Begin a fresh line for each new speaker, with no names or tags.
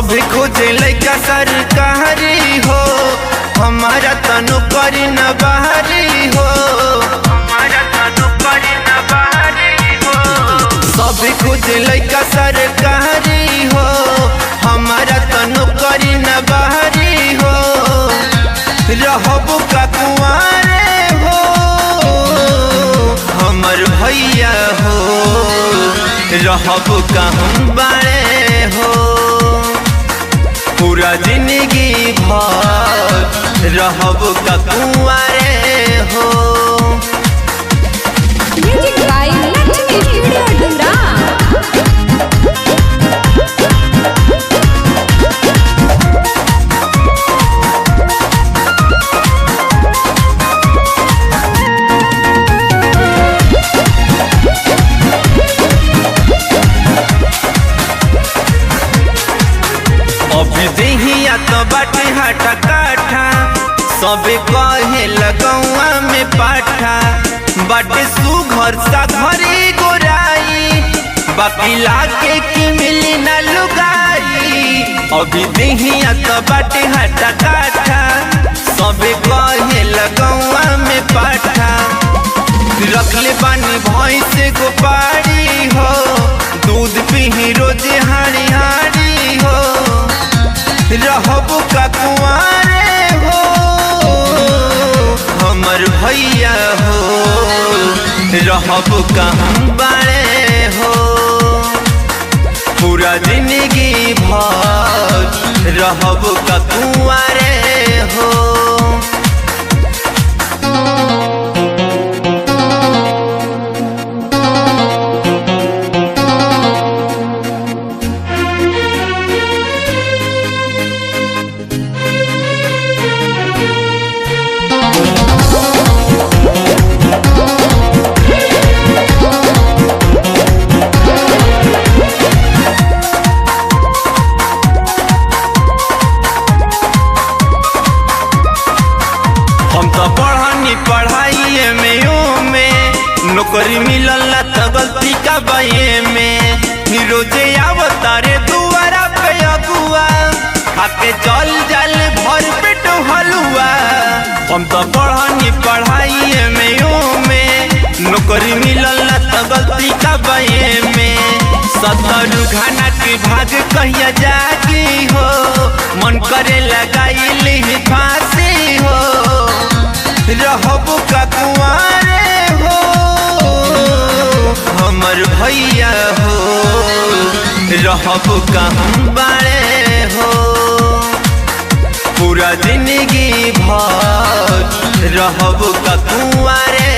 सब खोजे लइका सरकारी हो, हमारा तनु करी न बाहरी हो, हमारा तनु करी न बाहरी हो। सब खोजे लइका सरकारी हो, हमारा तनु करी न बाहरी हो। रहबो का कुंवारे हो हमर भैया हो, रहबो का हम बाड़े हो। पूरा जिंदगी भर रहबो का कुंवारे हो।
Music by Lakshmi studio Dumra.
अभी देहिया तो बाटे हटा काठा, सबे कहे लगौआ में पाठा। बाटे सुघर सा घरे गोराई, बाकी लागे की मिली न लुगाई। अभी देहिया तो बाटे हटा काठा, सबे कहे लगौआ में पाठा। रखले बानी भैंस को पाड़ी हो, दूध पीही रोजे हाड़ी हाड़ी हो। रहबो का कुंवारे हो हमर भैया हो, रहबो का हम बाड़े हो। पूरा जिंदगी भर रहबो का कुंवारे हो। हम तो पढ़नी पढ़ाई में नौकरी मिलल तो गलती का बये में। रोजे आवतारे दुआरा पे अगुआ, खाके चल जाल भर पेट हलुआ। हम तो पढ़नी पढ़ाई में नौकरी मिलल तो गलती का बये में। सतरु घाना के भाग कहिया जागी हो, मन करे लगाई फांसी हो। रहबो का कुंवारे हो हमर भैया हो, रहबो का हम बाड़े हो। पूरा जिंदगी भर रहबो का कुंवारे